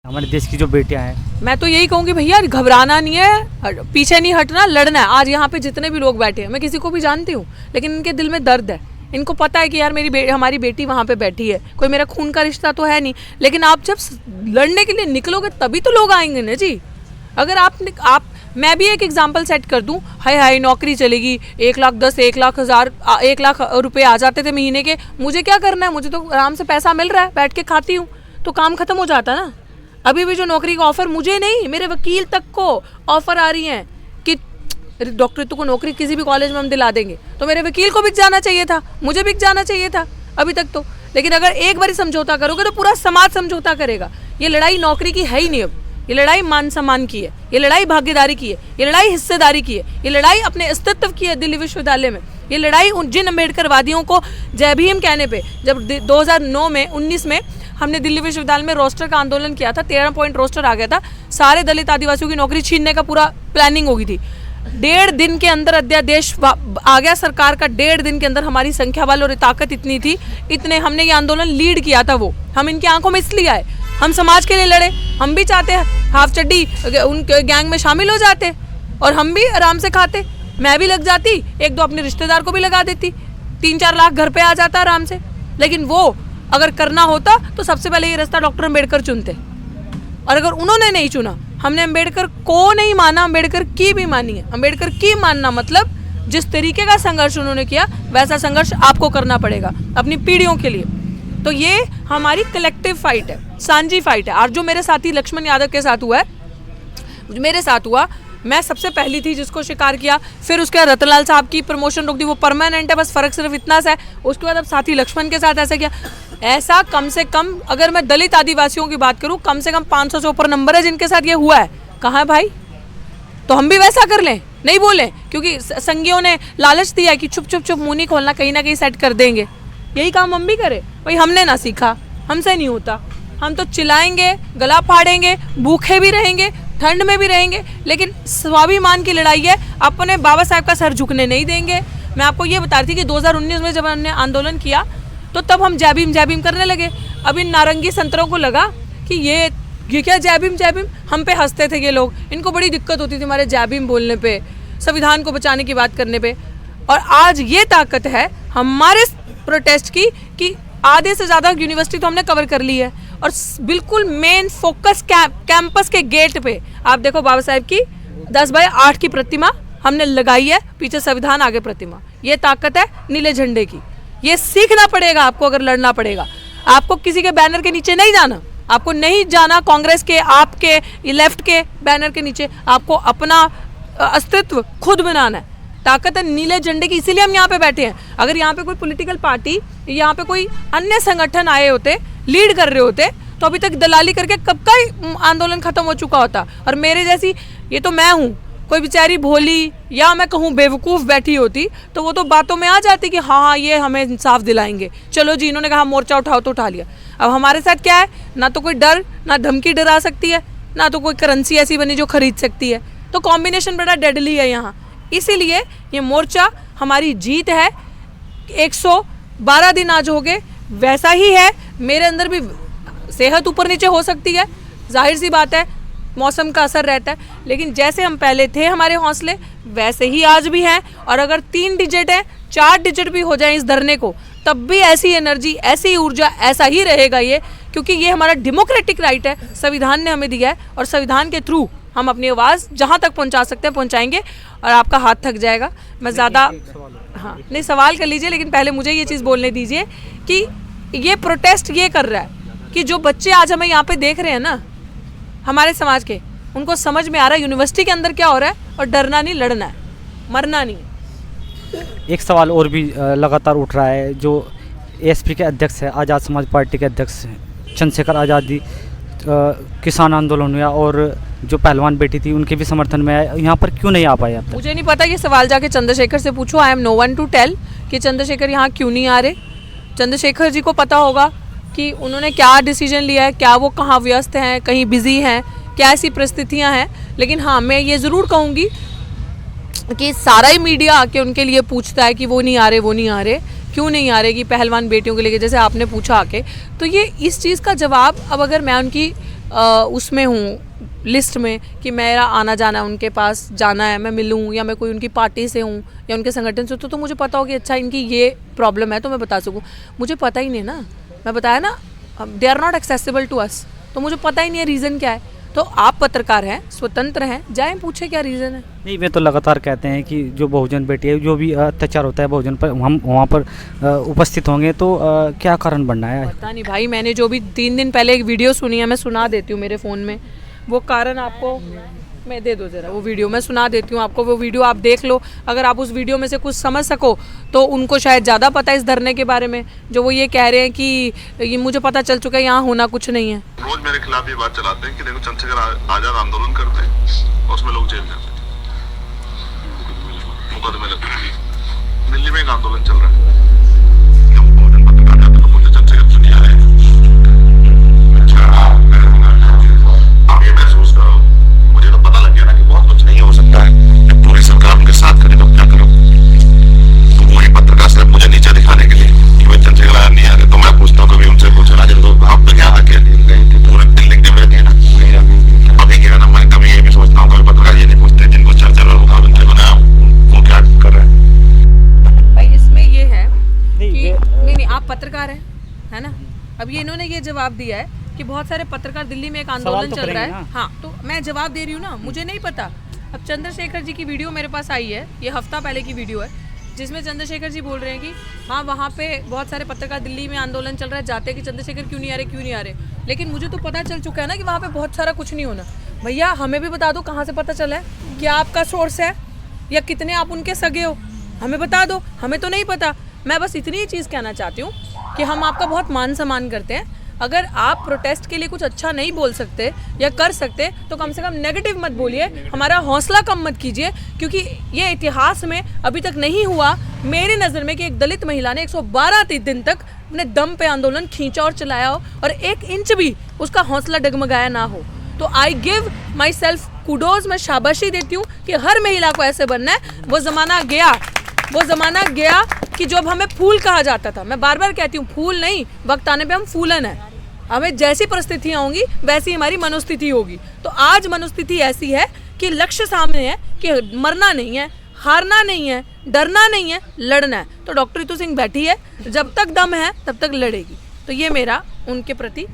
हमारे देश की जो बेटियां हैं। मैं तो यही कहूँगी भैया घबराना नहीं है, पीछे नहीं हटना, लड़ना है। आज यहाँ पे जितने भी लोग बैठे हैं, मैं किसी को भी जानती हूँ, लेकिन इनके दिल में दर्द है। इनको पता है कि यार हमारी बेटी वहाँ पे बैठी है, कोई मेरा खून का रिश्ता तो है नहीं, लेकिन आप जब लड़ने के लिए निकलोगे तभी तो लोग आएंगे ना जी। अगर आप मैं भी एक एग्जाम्पल सेट कर दूं, हाय नौकरी चलेगी, 1,10,000 1,00,000 रुपए आ जाते थे महीने के, मुझे क्या करना है, मुझे तो आराम से पैसा मिल रहा है, बैठ के खाती हूँ, तो काम खत्म हो जाता ना। अभी भी जो नौकरी का ऑफर मुझे नहीं, मेरे वकील तक को ऑफर आ रही हैं कि डॉक्टरेट को नौकरी किसी भी कॉलेज में हम दिला देंगे, तो मेरे वकील को बिक जाना चाहिए था, मुझे बिक जाना चाहिए था अभी तक तो। लेकिन अगर एक बार समझौता करोगे तो पूरा समाज समझौता करेगा। ये लड़ाई नौकरी की है ही नहीं अब, ये लड़ाई मान सम्मान की है, ये लड़ाई भागीदारी की है, ये लड़ाई हिस्सेदारी की है, ये लड़ाई अपने अस्तित्व की है दिल्ली विश्वविद्यालय में। ये लड़ाई उन जिन अम्बेडकरवादियों को जय भीम कहने पे, जब 2009 में 19 में हमने दिल्ली विश्वविद्यालय में रोस्टर का आंदोलन किया था, 13 पॉइंट रोस्टर आ गया था, सारे दलित आदिवासियों की नौकरी छीनने का पूरा प्लानिंग हो गई थी। 1.5 दिन के अंदर अध्यादेश आ गया सरकार का, 1.5 दिन के अंदर हमारी संख्या बल और ताकत इतनी थी, इतने हमने ये आंदोलन लीड किया था। वो हम इनकी आंखों में इसलिए आए, हम समाज के लिए लड़े। हम भी चाहते हैं हाफ चड्डी उन गैंग में शामिल हो जाते और हम भी आराम से खाते, मैं भी लग जाती, 1-2 अपने रिश्तेदार को भी लगा देती, 3-4 लाख घर पे आ जाता आराम से। लेकिन वो अगर करना होता तो सबसे पहले ये रास्ता डॉक्टर अम्बेडकर चुनते, और अगर उन्होंने नहीं चुना, हमने अम्बेडकर को नहीं माना, अम्बेडकर की भी मानी है। अम्बेडकर की मानना मतलब जिस तरीके का संघर्ष उन्होंने किया वैसा संघर्ष आपको करना पड़ेगा अपनी पीढ़ियों के लिए। तो ये हमारी कलेक्टिव फाइट है, सांझी फाइट है। और जो मेरे साथी लक्ष्मण यादव के साथ हुआ है, मेरे साथ हुआ, मैं सबसे पहली थी जिसको शिकार किया। फिर उसके बाद रतनलाल साहब की प्रमोशन रोक दी, वो परमानेंट है, बस फर्क सिर्फ इतना सा है। उसके बाद अब साथी लक्ष्मण के साथ ऐसा किया। ऐसा कम से कम अगर मैं दलित आदिवासियों की बात करूं, कम से कम 500 से ऊपर नंबर है जिनके साथ ये हुआ है। कहाँ है भाई? तो हम भी वैसा कर लें, नहीं बोले, क्योंकि संघियों ने लालच दिया कि चुप चुप चुप मुंह नहीं खोलना, कहीं ना कहीं सेट कर देंगे। यही काम हम भी करें भाई? हमने ना सीखा, हमसे नहीं होता। हम तो चिल्लाएंगे, गला फाड़ेंगे, भूखे भी रहेंगे, ठंड में भी रहेंगे, लेकिन स्वाभिमान की लड़ाई है, अपने बाबा साहब का सर झुकने नहीं देंगे। मैं आपको ये बता रही थी कि 2019 में जब हमने आंदोलन किया तो तब हम जय भीम करने लगे। अब इन नारंगी संतरों को लगा कि ये क्या जय भीम, हम पे हंसते थे ये लोग, इनको बड़ी दिक्कत होती थी हमारे जय भीम बोलने पे, संविधान को बचाने की बात करने पे। और आज ये ताकत है हमारे प्रोटेस्ट की कि आधे से ज़्यादा यूनिवर्सिटी तो हमने कवर कर ली है, और बिल्कुल मेन फोकस कैंपस के गेट पे आप देखो बाबा साहब की 10x8 की प्रतिमा हमने लगाई है, पीछे संविधान आगे प्रतिमा। ये ताकत है नीले झंडे की। ये सीखना पड़ेगा आपको, अगर लड़ना पड़ेगा। आपको किसी के बैनर के नीचे नहीं जाना, आपको नहीं जाना कांग्रेस के, आपके लेफ्ट के बैनर के नीचे, आपको अपना अस्तित्व खुद बनाना है। ताकत है नीले झंडे की, इसीलिए हम यहाँ पे बैठे हैं। अगर यहाँ पे कोई पॉलिटिकल पार्टी, यहाँ पे कोई अन्य संगठन आए होते, लीड कर रहे होते, तो अभी तक दलाली करके कब का आंदोलन खत्म हो चुका होता। और मेरे जैसी, ये तो मैं हूँ, कोई बेचारी भोली या मैं कहूँ बेवकूफ़ बैठी होती तो वो तो बातों में आ जाती कि हाँ ये हमें इंसाफ दिलाएंगे, चलो जी इन्होंने कहा मोर्चा उठाओ तो उठा लिया। अब हमारे साथ क्या है, ना तो कोई डर, ना धमकी डरा सकती है, ना तो कोई करेंसी ऐसी बनी जो खरीद सकती है। तो कॉम्बिनेशन बड़ा डेडली है यहाँ। इसीलिए ये मोर्चा हमारी जीत है। 112 दिन आज हो गए, वैसा ही है। मेरे अंदर भी सेहत ऊपर नीचे हो सकती है, जाहिर सी बात है, मौसम का असर रहता है, लेकिन जैसे हम पहले थे हमारे हौसले वैसे ही आज भी हैं। और अगर 3 डिजिट है, 4 डिजिट भी हो जाए इस धरने को, तब भी ऐसी एनर्जी, ऐसी ऊर्जा, ऐसा ही रहेगा ये, क्योंकि ये हमारा डेमोक्रेटिक राइट है, संविधान ने हमें दिया है, और संविधान के थ्रू हम अपनी आवाज़ जहाँ तक पहुँचा सकते हैं पहुँचाएंगे। और आपका हाथ थक जाएगा, मैं ज़्यादा हाँ नहीं सवाल कर लीजिए, लेकिन पहले मुझे ये चीज़ बोलने दीजिए कि ये प्रोटेस्ट ये कर रहा है कि जो बच्चे आज हमें यहाँ पे देख रहे हैं ना, हमारे समाज के, उनको समझ में आ रहा है यूनिवर्सिटी के अंदर क्या हो रहा है, और डरना नहीं, लड़ना है, मरना नहीं। एक सवाल और भी लगातार उठ रहा है, जो एएसपी के अध्यक्ष है, आज़ाद समाज पार्टी के अध्यक्ष चंद्रशेखर आज़ादी किसान आंदोलन हुआ और जो पहलवान बेटी थी उनके भी समर्थन में आए, यहाँ पर क्यों नहीं आ पाए? अब मुझे नहीं पता, ये सवाल जाके चंद्रशेखर से पूछो। I am no one to tell कि चंद्रशेखर यहाँ क्यों नहीं आ रहे। चंद्रशेखर जी को पता होगा कि उन्होंने क्या डिसीजन लिया है, क्या वो कहाँ व्यस्त हैं, कहीं बिजी हैं, क्या ऐसी परिस्थितियाँ हैं। लेकिन हाँ, मैं ये ज़रूर कहूँगी कि सारा ही मीडिया आके उनके लिए पूछता है कि वो नहीं आ रहे, वो नहीं आ रहे, क्यों नहीं आ रहे, कि पहलवान बेटियों के लिए, जैसे आपने पूछा आके। तो ये इस चीज़ का जवाब अब अगर मैं उनकी उसमें हूँ लिस्ट में कि मेरा आना जाना है, उनके पास जाना है, मैं मिलूँ, या मैं कोई उनकी पार्टी से हूँ या उनके संगठन से, तो मुझे पता हो कि अच्छा इनकी ये प्रॉब्लम है तो मैं बता सकूँ। मुझे पता ही नहीं ना, मैं बताया ना, they are not accessible to us, तो मुझे पता ही नहीं है रीज़न क्या है। तो आप पत्रकार हैं, स्वतंत्र हैं, जाएं पूछे क्या रीज़न है। नहीं, वे तो लगातार कहते हैं कि जो बहुजन बेटी है, जो भी अत्याचार होता है बहुजन पर, हम वहाँ पर उपस्थित होंगे, तो क्या कारण बनना है? पता नहीं भाई, मैंने जो भी 3 दिन पहले एक वीडियो सुनी है, मैं सुना देती हूँ मेरे फ़ोन में, वो कारण आपको मैं दे दो ज़रा, वो वीडियो मैं सुना देती हूँ आपको, वो वीडियो आप देख लो। अगर आप उस वीडियो में से कुछ समझ सको तो उनको शायद ज़्यादा पता है इस धरने के बारे में, जो वो ये कह रहे हैं कि ये मुझे पता चल चुका है यहाँ होना कुछ नहीं है। रोज मेरे खिलाफ ये बात चलाते हैं कि देखो चंद्रशेखर आजाद आंदोलन करते हैं और उसमें लोग जेल जाते हैं, मुकदमे लगते हैं। दिल्ली में एक आंदोलन चल रहा है, हम बहुजन पत्रकार जाते हैं, बोलते चंद्रशेखर चुनिया है। अच्छा, आप ये महसूस करो, मुझे तो पता लग गया ना कि बहुत कुछ नहीं हो सकता है, जब पूरी सरकार उनके साथ करे तो क्या करो। तो वही पत्रकार सिर्फ मुझे नीचे दिखाने के लिए कि भाई चंद्रशेखर आजाद नहीं आ रहे, तो मैं पूछता हूँ कभी उनसे पूछा ना, जिनको आप तो क्या आके पूरे दिल्ली के बैठे हैं ना, अभी क्या ना, मैं कभी ये भी सोचता हूँ, कभी पत्रकार ये नहीं पूछते जिनको चर्चा और मुकाबले बनाया वो क्या कर रहे हैं। भाई इसमें ये है नहीं, कि नहीं आप पत्रकार हैं, है ना। अब ये इन्होंने ये जवाब दिया है कि बहुत सारे पत्रकार, दिल्ली में एक आंदोलन तो चल रहा है, करेंगे ना। हाँ, तो मैं जवाब दे रही हूँ ना, मुझे नहीं पता। अब चंद्रशेखर जी की वीडियो मेरे पास आई है, ये हफ्ता पहले की वीडियो है, जिसमें चंद्रशेखर जी बोल रहे हैं कि हाँ वहाँ पे बहुत सारे पत्रकार, दिल्ली में आंदोलन चल रहा है, जाते हैं कि चंद्रशेखर क्यों नहीं आ रहे, क्यों नहीं आ रहे। लेकिन मुझे तो पता चल चुका है ना कि वहाँ पे बहुत सारा कुछ नहीं होना। भैया हमें भी बता दो कहाँ से पता चला है, क्या आपका सोर्स है या कितने आप उनके सगे हो, हमें बता दो, हमें तो नहीं पता। मैं बस इतनी ही चीज़ कहना चाहती हूँ कि हम आपका बहुत मान सम्मान करते हैं। अगर आप प्रोटेस्ट के लिए कुछ अच्छा नहीं बोल सकते या कर सकते तो कम से कम नेगेटिव मत बोलिए, हमारा हौसला कम मत कीजिए, क्योंकि ये इतिहास में अभी तक नहीं हुआ मेरी नज़र में कि एक दलित महिला ने 112 दिन तक अपने दम पे आंदोलन खींचा और चलाया हो और 1 इंच भी उसका हौसला डगमगाया ना हो। तो I give my self kudos, मैं शाबाशी देती हूँ कि हर महिला को ऐसे बनना है। वो ज़माना गया कि जब हमें फूल कहा जाता था, मैं बार बार कहती हूँ फूल नहीं, वक्त आने पे हम फूलन है। हमें जैसी परिस्थितियाँ होंगी वैसी हमारी मनोस्थिति होगी। तो आज मनोस्थिति ऐसी है कि लक्ष्य सामने है कि मरना नहीं है, हारना नहीं है, डरना नहीं है, लड़ना है। तो डॉक्टर रितु सिंह बैठी है, जब तक दम है तब तक लड़ेगी। तो ये मेरा उनके प्रति